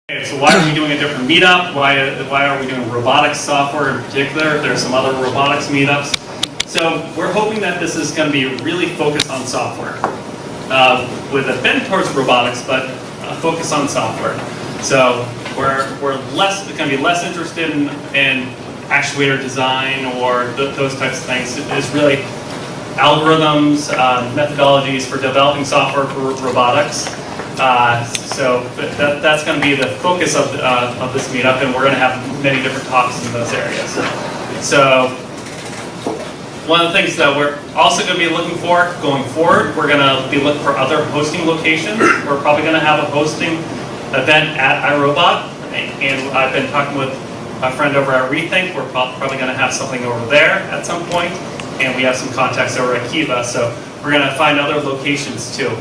Okay, so why are we doing a different meetup? Why are we doing robotics software in particular? There's some other robotics meetups. So we're hoping that this is going to be really focused on software, with a bent towards robotics, but a focus on software. So we're going to be less interested in actuator design or those types of things. It's really algorithms, methodologies for developing software for robotics. So that's going to be the focus of this meetup, and we're going to have many different talks in those areas. So one of the things that we're also going to be looking for going forward, we're going to be looking for other hosting locations. We're probably going to have a hosting event at iRobot, and I've been talking with a friend over at Rethink. We're probably going to have something over there at some point, and we have some contacts over at Kiva, so we're going to find other locations too.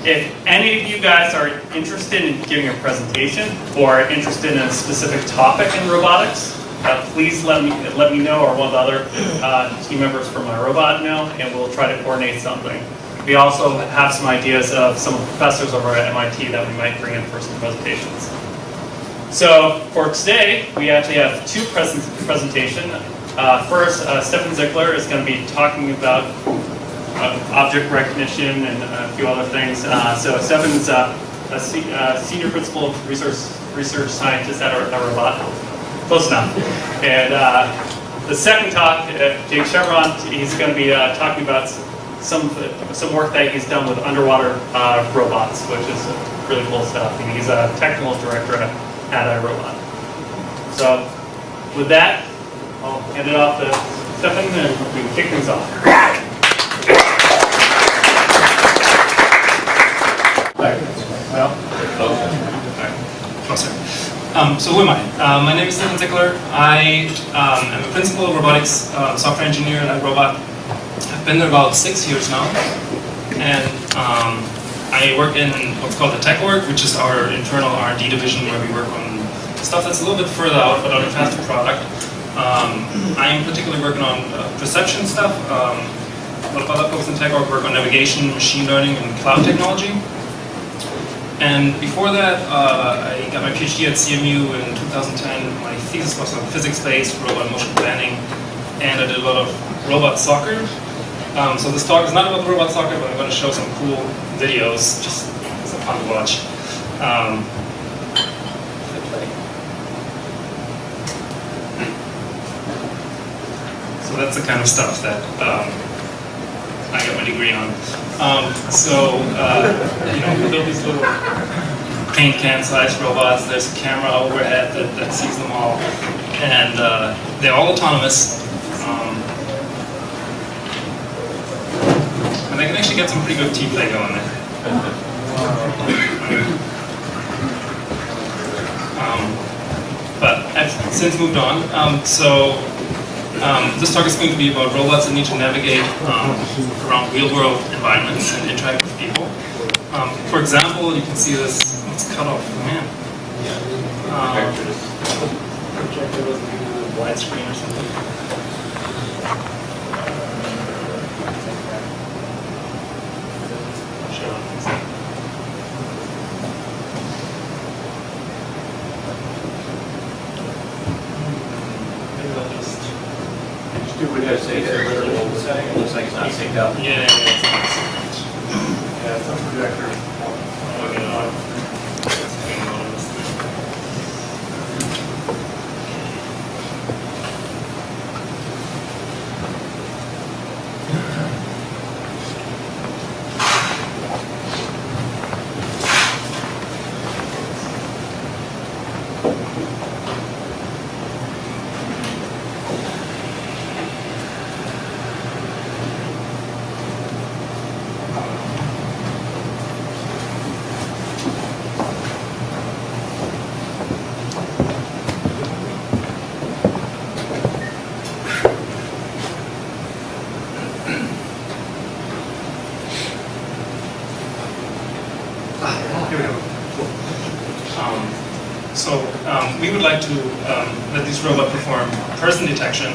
If any of you guys are interested in giving a presentation or interested in a specific topic in robotics, please let me know, or one of the other team members from iRobot know, and we'll try to coordinate something. We also have some ideas of some professors over at MIT that we might bring in for some presentations. So for today, we actually have two presentations. First, Stefan Zickler is going to be talking about object recognition and a few other things. So Stefan's a senior principal research scientist at iRobot. Close enough. And the second talk, Jake Chevron, he's going to be talking about some work that he's done with underwater robots, which is really cool stuff. And he's a technical director at iRobot. So with that, I'll hand it off to Stefan, and we can kick things off. So who am I? My name is Stefan Zickler. I am a principal robotics software engineer at iRobot. I've been there about 6 years now, and I work in what's called the tech org, which is our internal R&D division where we work on stuff that's a little bit further out, but on a faster product. I'm particularly working on perception stuff. A lot of other folks in tech org work on navigation, machine learning, and cloud technology. And before that, I got my PhD at CMU in 2010. My thesis was on physics-based robot motion planning, and I did a lot of robot soccer. So this talk is not about robot soccer, but I'm going to show some cool videos, just it's fun to watch. So that's the kind of stuff that I got my degree on. We built these little paint can-sized robots. There's a camera overhead that sees them all, and they're all autonomous. And they can actually get some pretty good T-play going there. But I've since moved on. This talk is going to be about robots that need to navigate around real-world environments and interact with people. For example, you can see this. It's cut off. Man. Projector wasn't even a widescreen or something. We're going to say it's a little setting. It looks like it's not synced up. Yeah, it's not synced. Yeah, it's a projector. We would like to let this robot perform person detection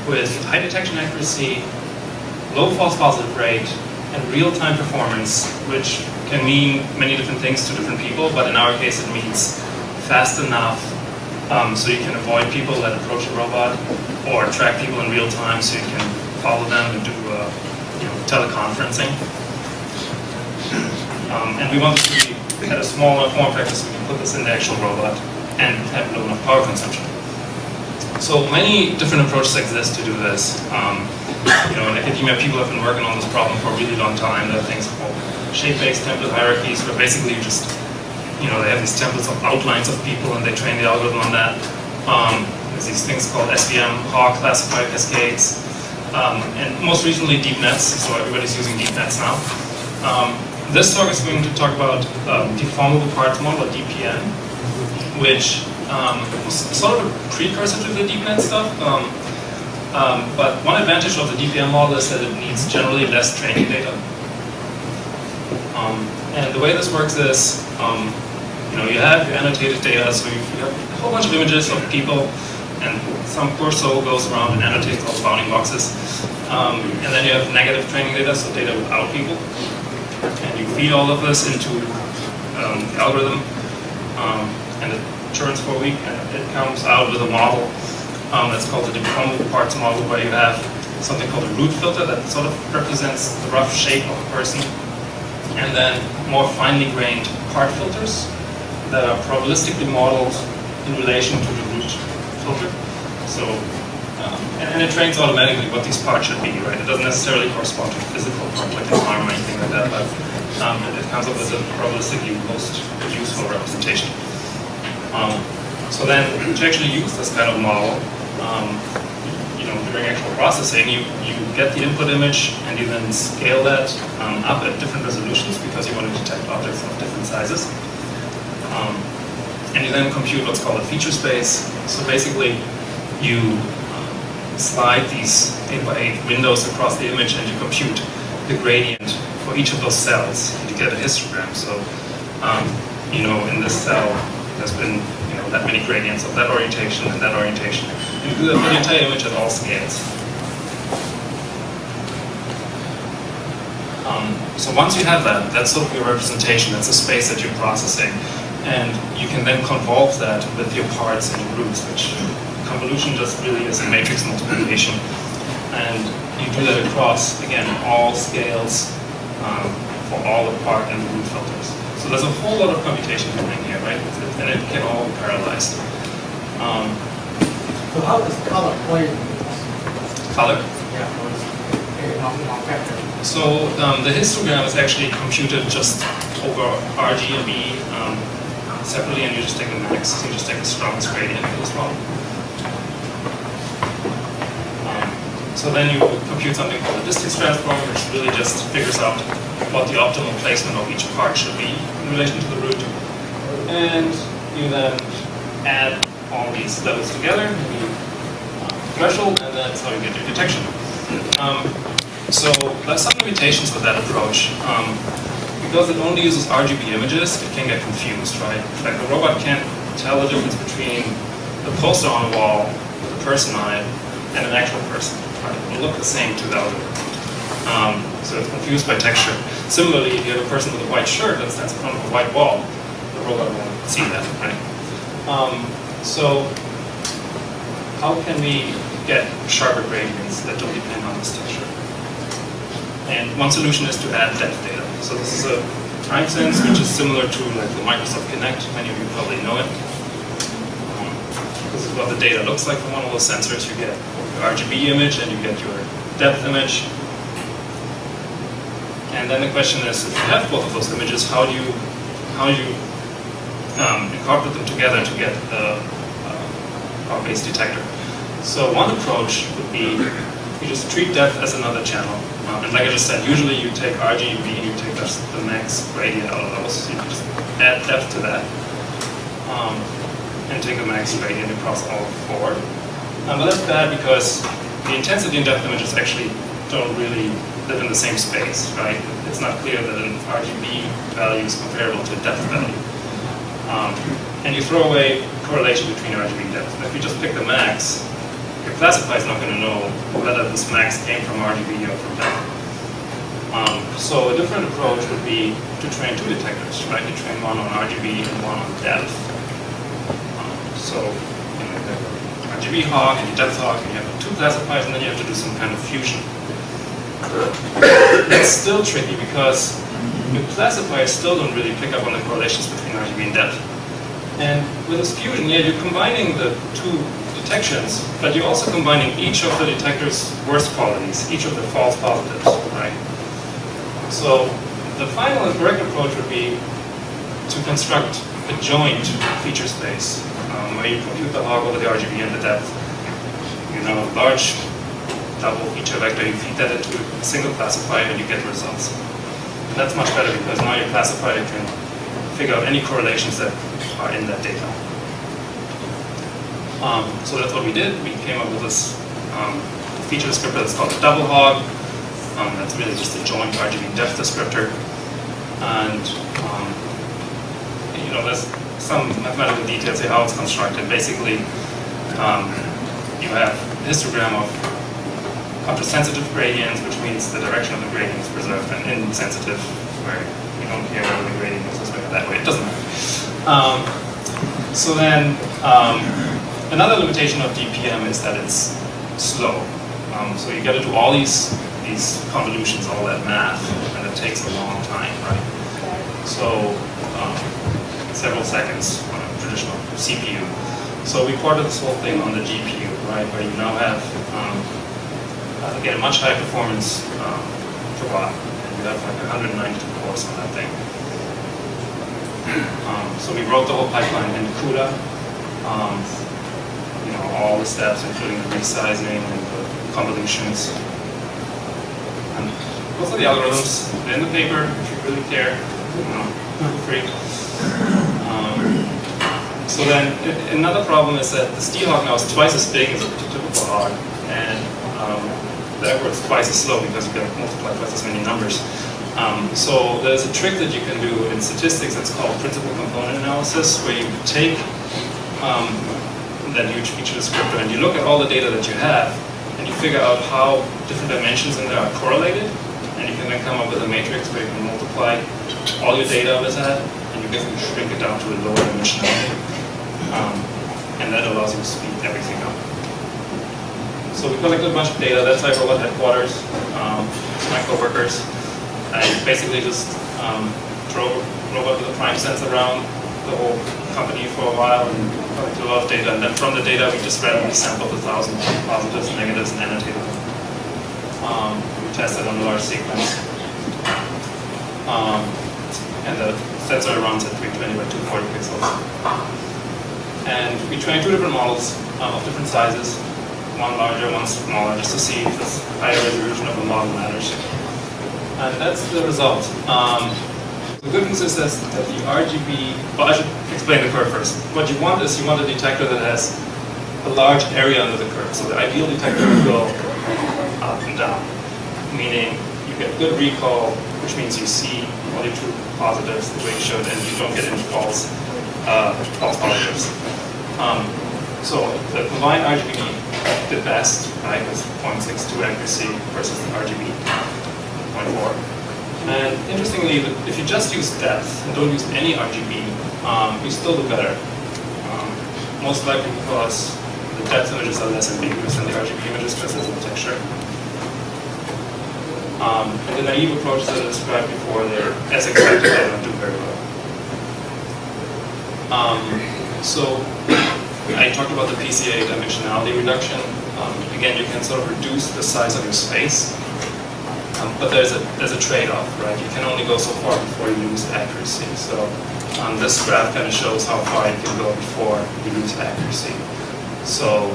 with high detection accuracy, low false positive rate, and real-time performance, which can mean many different things to different people, but in our case it means fast enough so you can avoid people that approach a robot, or track people in real time so you can follow them and do teleconferencing. And we want this to be at a smaller form factor so we can put this in the actual robot and have low enough power consumption. So many different approaches exist to do this. In academia, people have been working on this problem for a really long time. There are things called shape-based template hierarchies, where basically you just, they have these templates of outlines of people and they train the algorithm on that. There's these things called SVM, Hawk classifier cascades, and most recently deep nets, so everybody's using deep nets now. This talk is going to talk about deformable parts model, or DPM, which was sort of a precursor to the deep net stuff. But one advantage of the DPM model is that it needs generally less training data. And the way this works is, you have your annotated data, so you have a whole bunch of images of people, and some poor soul goes around and annotates all the bounding boxes. And then you have negative training data, so data without people. And you feed all of this into the algorithm, and it churns for a week, and it comes out with a model that's called the deformable parts model, where you have something called a root filter that sort of represents the rough shape of a person, and then more finely grained part filters that are probabilistically modeled in relation to the root filter. So, and it trains automatically what these parts should be, right? It doesn't necessarily correspond to a physical part like an arm or anything like that, but it comes up with a probabilistically most useful representation. So then, to actually use this kind of model, during actual processing, you get the input image and you then scale that up at different resolutions because you want to detect objects of different sizes. And you then compute what's called a feature space. So basically, you slide these 8x8 windows across the image and you compute the gradient for each of those cells to get a histogram. So, in this cell, there's been that many gradients of that orientation and that orientation. And you do that for the entire image at all scales. So once you have that, that's sort of your representation, that's the space that you're processing. And you can then convolve that with your parts and your roots, which convolution just really is a matrix multiplication. And you do that across, again, all scales for all the part and the root filters. So there's a whole lot of computation happening here, right? And it can all be parallelized. So how does color play in this? Color? Yeah, factor. So the histogram is actually computed just over RGB separately, and you just take the max, so you just take the strongest gradient for this model. So then you compute something called a distance transform, which really just figures out what the optimal placement of each part should be in relation to the root. And you then add all these levels together, you threshold, and that's how you get your detection. So there's some limitations with that approach. Because it only uses RGB images, it can get confused, right? Like the robot can't tell the difference between the poster on a wall with a person on it and an actual person. Right? It will look the same to the algorithm. So it's confused by texture. Similarly, if you have a person with a white shirt that stands in front of a white wall, the robot won't see that, right? So how can we get sharper gradients that don't depend on this texture? And one solution is to add depth data. So this is a time sense, which is similar to like the Microsoft Kinect. Many of you probably know it. This is what the data looks like from one of those sensors. You get your RGB image and you get your depth image. And then the question is, if you have both of those images, how do you incorporate them together to get a power-based detector? So one approach would be you just treat depth as another channel. And like I just said, usually you take RGB, you take the max gradient out of those. So you just add depth to that and take a max gradient across all four. But that's bad because the intensity and depth images actually don't really live in the same space, right? It's not clear that an RGB value is comparable to a depth value. And you throw away correlation between RGB and depth. And if you just pick the max, your classifier is not going to know whether this max came from RGB or from depth. So a different approach would be to train two detectors, right? You train one on RGB and one on depth. So you know, you have RGB hog and your depth hog, and you have two classifiers, and then you have to do some kind of fusion. It's still tricky because your classifiers still don't really pick up on the correlations between RGB and depth. And with this fusion, yeah, you're combining the two detections, but you're also combining each of the detector's worst qualities, each of the false positives, right? So the final and correct approach would be to construct a joint feature space where you compute the hog over the RGB and the depth. You know, a large double feature vector, you feed that into a single classifier and you get results. And that's much better because now your classifier can figure out any correlations that are in that data. So that's what we did. We came up with this feature descriptor that's called a double hog. That's really just a joint RGB depth descriptor. And you know, there's some mathematical details here how it's constructed. Basically, you have a histogram of contrasensitive gradients, which means the direction of the gradient is preserved, and insensitive, where you don't care whether the gradient is this way or that way. It doesn't matter. So then, another limitation of DPM is that it's slow. So you got to do all these convolutions, all that math, and it takes a long time, right? So several seconds on a traditional CPU. So we ported this whole thing on the GPU, right, where you now have get a much higher performance per watt. And you have like 192 cores on that thing. So we wrote the whole pipeline in CUDA. You know, all the steps, including the resizing and the convolutions. And those are the algorithms. They're in the paper, if you really care. Feel free. So then, another problem is that the ST-Hog now is twice as big as a typical hog, and therefore it's twice as slow because you can multiply twice as many numbers. So there's a trick that you can do in statistics that's called principal component analysis, where you take that huge feature descriptor and you look at all the data that you have, and you figure out how different dimensions in there are correlated, and you can then come up with a matrix where you can multiply all your data with that, and you basically shrink it down to a lower dimensionality. And that allows you to speed everything up. So we collected a bunch of data. That's iRobot headquarters, my coworkers. I basically just drove robot with a prime sense around the whole company for a while and collected a lot of data. And then from the data, we just randomly sampled 1,000 positives, negatives, and annotated them. We tested on a large sequence. And the sensor runs at 320 by 240 pixels. And we trained two different models of different sizes, one larger, one smaller, just to see if this higher resolution of the model matters. And that's the result. The good news is that the RGB, well, I should explain the curve first. What you want is you want a detector that has a large area under the curve. So the ideal detector would go up and down, meaning you get good recall, which means you see all your true positives the way you should, and you don't get any false positives. So the combined RGB did best, right, with 0.62 accuracy versus the RGB 0.4. And interestingly, if you just use depth and don't use any RGB, you still do better. Most likely because the depth images are less ambiguous than the RGB images because there's no texture. And the naive approaches that I described before, they're as expected, they don't do very well. So I talked about the Pca Dimensionality Reduction. Again, you can sort of reduce the size of your space, but there's a trade-off, right? You can only go so far before you lose accuracy. So this graph kind of shows how far you can go before you lose accuracy. So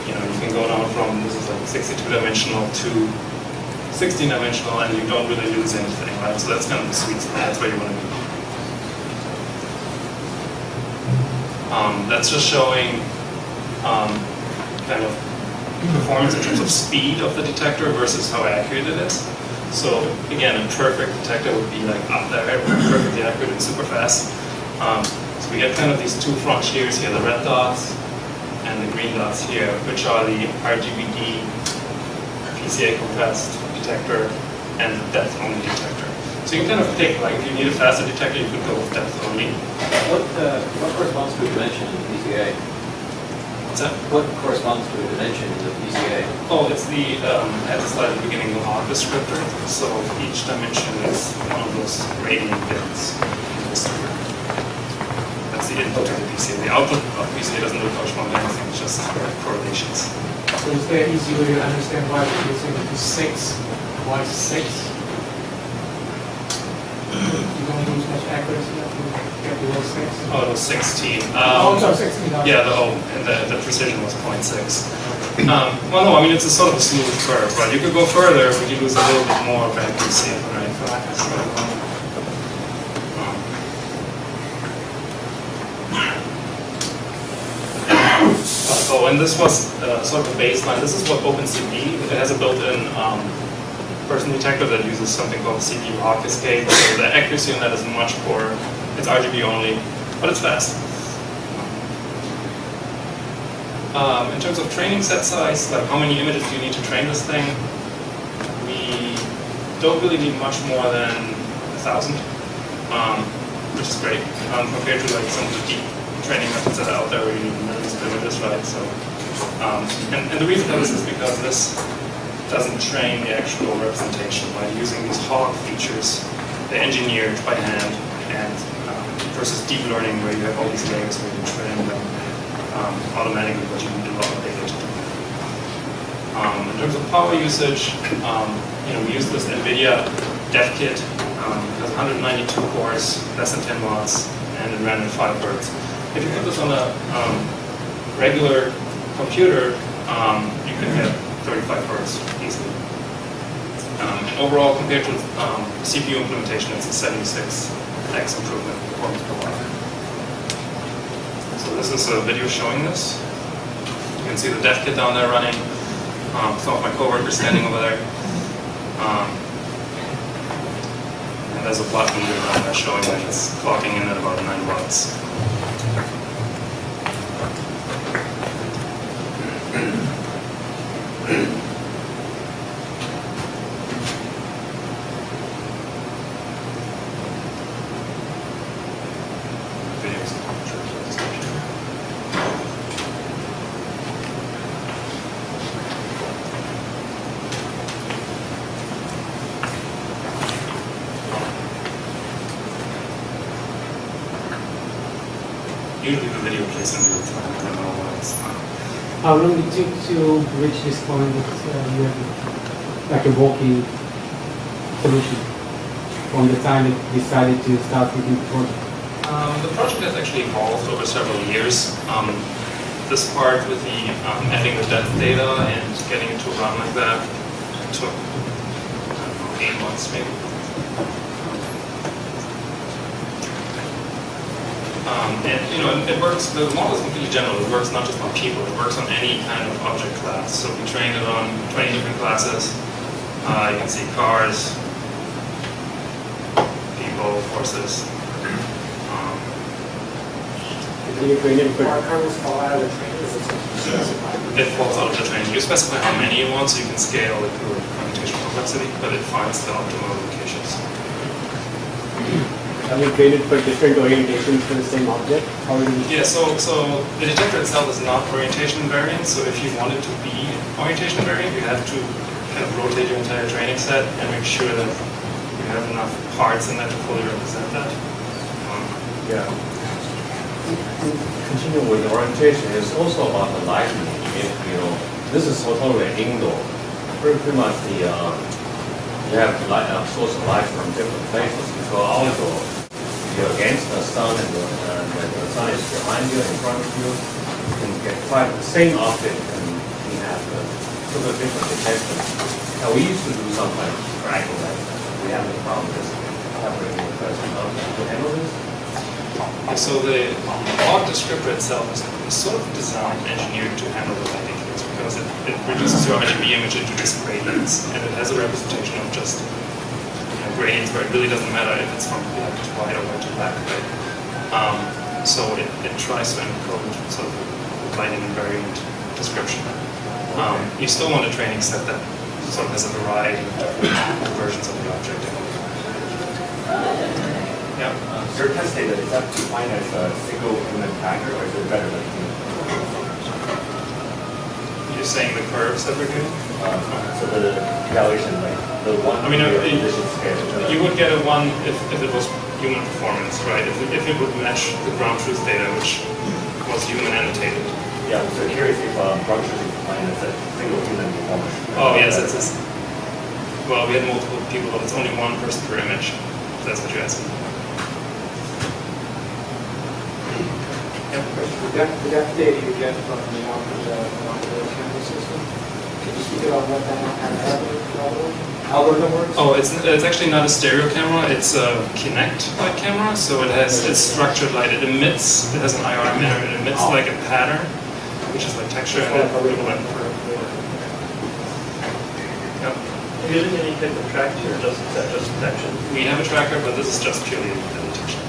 you know, you can go down from, this is like 62-dimensional to 16-dimensional, and you don't really lose anything, right? So that's kind of the sweet spot. That's where you want to be. That's just showing kind of performance in terms of speed of the detector versus how accurate it is. So again, a perfect detector would be like up there, perfectly accurate and super fast. So we get kind of these two frontiers here, the red dots and the green dots here, which are the RGB-D Pca compressed detector and the depth only detector. So So you can kind of pick, like if you need a faster detector, you could go with depth only. What corresponds to a dimension in the PCA? What's that? What corresponds to a dimension in the PCA? Oh, it's the, at the slide at the beginning, the log descriptor. So each dimension is one of those gradient bits in this number. That's the input to the PCA. The output of the PCA doesn't really correspond to anything, it's just correlations. So is there easy way to understand why we're using it to 6? Why 6? You don't lose much accuracy up to get below 6? Oh, it was 16. Oh, sorry, 16. Yeah, the precision was 0.6. Well, no, I mean, it's a sort of a smooth curve, right? You could go further, but you lose a little bit more of accuracy, right? So, and this was sort of a baseline. This is what OpenCV, it has a built-in person detector that uses something called CPU hog cascade. So the accuracy on that is much poorer. It's RGB only, but it's fast. In terms of training set size, like how many images do you need to train this thing? We don't really need much more than 1,000, which is great compared to like some of the deep training methods that are out there where you need millions of images, right? So, and the reason for this is because this doesn't train the actual representation by using these hog features. They're engineered by hand, and versus deep learning where you have all these layers where you train them automatically, but you need a lot of data to do that. In terms of power usage, we use this NVIDIA dev kit. It has 192 cores, less than 10 watts, and it ran at 5 Hz. If you put this on a regular computer, you can get 35 Hz easily. Overall, compared to CPU implementation, it's a 76x improvement in performance per watt. So this is a video showing this. You can see the dev kit down there running. Some of my coworkers standing over there. And there's a plot meter around there showing that it's clocking in at about 9 watts. Usually the video plays in real time. I don't know why it's not. How long it took to reach this point that you have like a working solution from the time it decided to start looking for it? The project has actually evolved over several years. This part with the adding the depth data and getting it to run like that took, I don't know, 8 months maybe. And it works, the model is completely general. It works not just on people, it works on any kind of object class. So we trained it on 20 different classes. You can see cars, people, horses. You train it for cars fall out of the train? It falls out of the train. You specify how many you want so you can scale it to computational complexity, but it finds the optimal locations. Have you created for different orientations for the same object? Yeah, so the detector itself is not orientation invariant, so if you want it to be orientation invariant, you have to kind of rotate your entire training set and make sure that you have enough parts in there to fully represent that. Yeah. Continue with the orientation, it's also about the lighting. This is totally indoor. Pretty much you have the light, source of light from different places. You go outdoor, you're against the sun and the sun is behind you, in front of you. You can get quite the same object and you have totally different detection. Now we used to do sometimes practical like that. We have the problem with happening in the person. How to handle this? So the log descriptor itself is sort of designed, engineered to handle the lighting things because it reduces your RGB image into just gradients, and it has a representation of just gradients where it really doesn't matter if it's from black to white or white to black. Right? So it tries to encode sort of lighting invariant description. You still want a training set that sort of has a variety of different versions of the object. Yeah. Your test data, is that defined as a single human factor, or is it better than human? You're saying the curves that we're doing? So the evaluation, like the one I mean, condition scale. You would get a 1 if it was human performance, right? If it would match the ground truth data, which was human annotated. Yeah, so curious if ground truth is defined as a single human performance. Oh yes, it's well, we had multiple people, but it's only one person per image. If that's what you're asking. The depth data you get from the camera system, can you speak about what that algorithm works? Oh, it's actually not a stereo camera. It's a Kinect-like camera, so it's structured light. It emits. It has an IR emitter. It emits like a pattern, which is like texture, and then equivalent for. Yep. Are you using any type of tracker, or is that just detection? We have a tracker, but this is just purely a detection.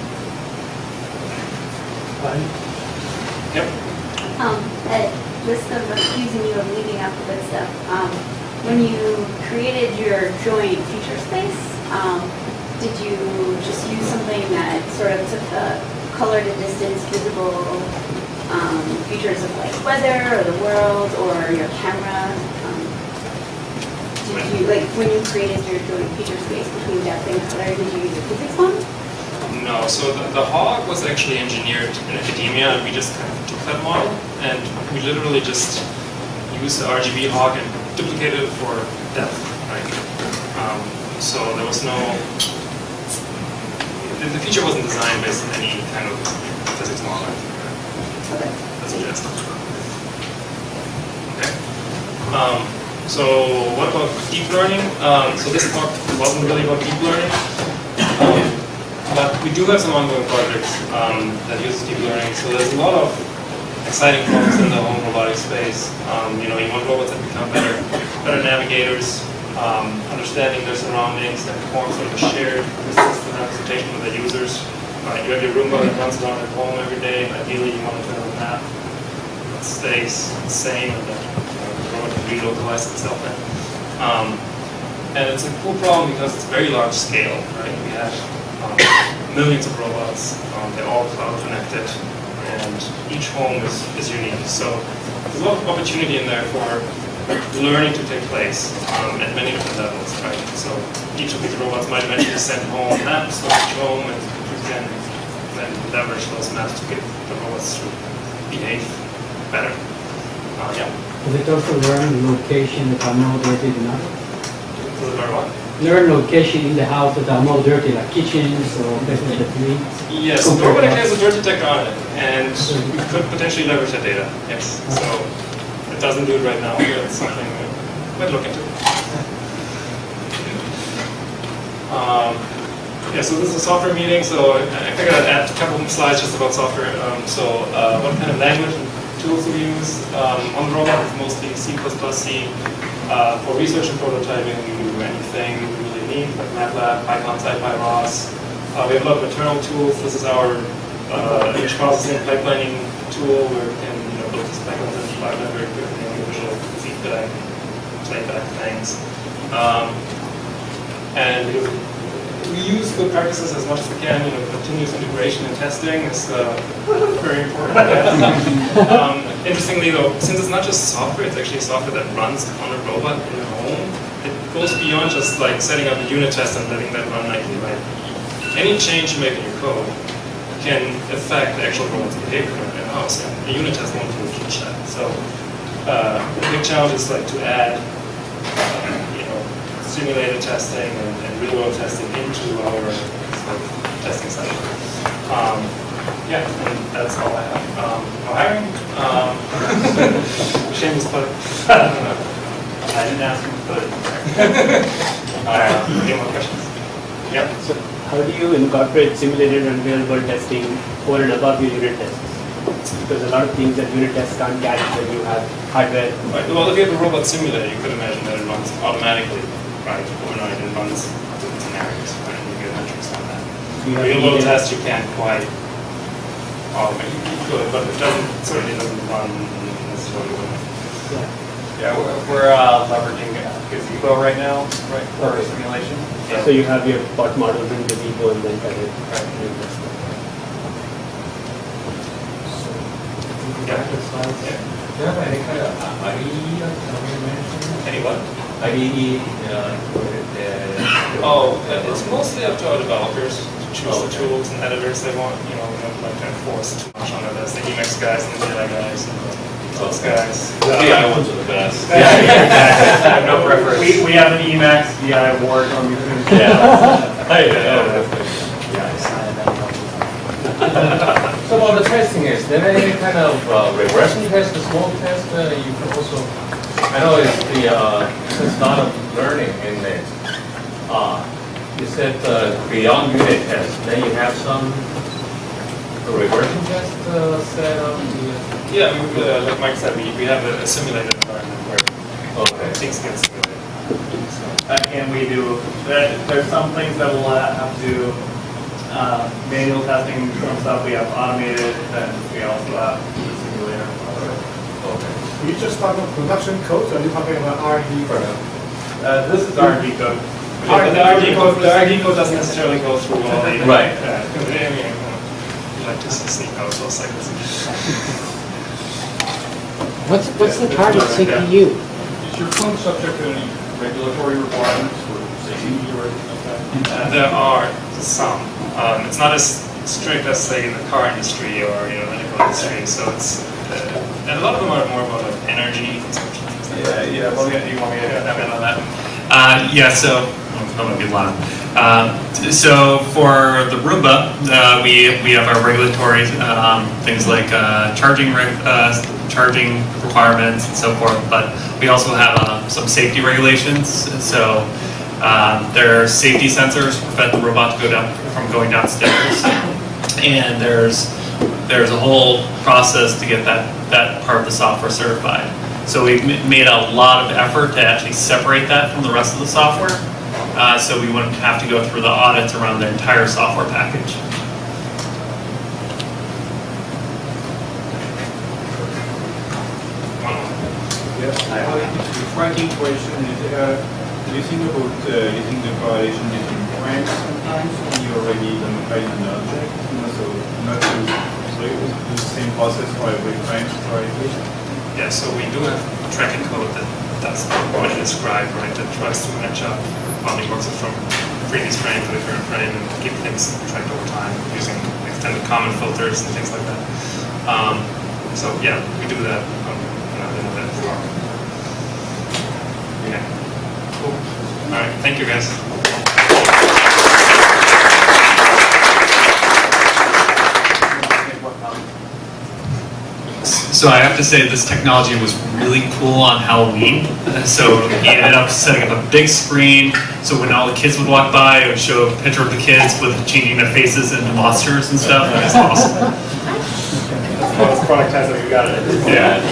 Yep. At risk of accusing you of leaving out the good stuff, when you created your joint feature space, did you just use something that sort of took the color to distance visible features of like weather or the world or your camera? Did you, like, when you created your joint feature space between depth and color, did you use a physics one? No, so the hog was actually engineered in academia, and we just kind of took that model, and we literally just used the RGB hog and duplicated it for depth, right? So there was no, the feature wasn't designed based on any kind of physics model. Okay. That's what you asked. Okay. So what about deep learning? So this talk wasn't really about deep learning. But we do have some ongoing projects that use deep learning. So there's a lot of exciting problems in the home robotics space. You want robots that become better navigators, understanding their surroundings, that form sort of a shared system representation with the users. You have your Roomba that runs around at home every day. Ideally, you want to put on a map that stays the same and that the robot can relocalize itself in. And it's a cool problem because it's very large scale, right? We have millions of robots, they're all cloud connected, and each home is unique. So there's a lot of opportunity in there for learning to take place at many different levels, right? So each of these robots might eventually send home maps of each home, and you can then leverage those maps to get the robots to behave better. Yeah. Does it also learn location that are more dirty than others? So the what? Learn location in the house that are more dirty, like kitchens or places that we. Yes, the robot actually has a dirt detector on it, and we could potentially leverage that data. Yes. So it doesn't do it right now, but it's something we might look into. Yeah, so this is a software meeting, so I figured I'd add a couple of slides just about software. What kind of language and tools we use on the robot is mostly C++, C. For research and prototyping, we do anything we really need, like MATLAB, Python, SciPy, ROS. We have a lot of internal tools. This is our image processing pipelining tool where we can build these pipelines and debug them very quickly and get visual feedback, playback things. And we use good practices as much as we can. Continuous integration and testing is very important. Interestingly, though, since it's not just software, it's actually software that runs on a robot in the home. It goes beyond just like setting up a unit test and letting that run nightly, right? Any change you make in your code can affect the actual robot's behavior in the house, and the unit test won't really teach that. So the big challenge is like to add, simulated testing and real-world testing into our sort of testing session. Yeah, and that's all I have. Hiring? Shameless plug. I didn't ask him to put it. Any more questions? Yep. So how do you incorporate simulated and real-world testing over and above your unit tests? Because a lot of things that unit tests can't catch when you have hardware. Right. Well, if you have a robot simulator, you could imagine that it runs automatically, right? Overnight, it runs different scenarios, right? And you get metrics on that. Real-world test, you can't quite automate. You could, but it certainly doesn't run necessarily. Yeah, we're leveraging Gazebo right now, right, for simulation. So you have your bot models in the depot and then kind of Do you have any kind of IDE that Any what? IDE, Oh, it's mostly up to our developers to choose the tools and editors they want. You know, we don't like to enforce too much on it. There's the Emacs guys and the DI guys and those guys. The DI ones are the best. I have no preference. We have an Emacs DI award on you. So about the testing, is there any kind of regression test, a small test you can also, I know it's it's not a learning in it. You said beyond unit test, then you have some regression test set up? Yeah, like Mike said, we have a simulated environment where things get simulated. And we do, there's some things that we'll have to do manual testing, some stuff we have automated, and we also have the simulator. Are you just talking about production codes, or are you talking about R&D for now? This is R&D code. The R&D code doesn't necessarily go through all the... Right. We like to sneak out those cycles. What's the target CPU? Is your code subject to any regulatory requirements or safety or anything like that? There are some. It's not as strict as, say, in the car industry or medical industry. So it's and a lot of them are more about like energy consumption. Yeah. Well, you want me to have in on that? So I'm gonna be loud. So for the Roomba, we have our regulatory things like charging requirements and so forth. But we also have some safety regulations. So there are safety sensors to prevent the robot to from going downstairs, and there's a whole process to get that part of the software certified. So we've made a lot of effort to actually separate that from the rest of the software, so we wouldn't have to go through the audits around the entire software package. Yes, I have a tracking question. Do you think about using the correlation between frames sometimes when you already identified an object? So not to do the same process for every frame correlation? Yeah, so we do have tracking code that does what you described, right? That tries to match up bounding boxes from previous frame to the current frame and keep things tracked over time using extended common filters and things like that. So yeah, we do that in that form. Yeah. Cool. All right. Thank you, guys. So I have to say this technology was really cool on Halloween. So he ended up setting up a big screen, so when all the kids would walk by, it would show a picture of the kids with changing their faces into monsters and stuff. It was awesome. That's the most productized that we got it. Yeah.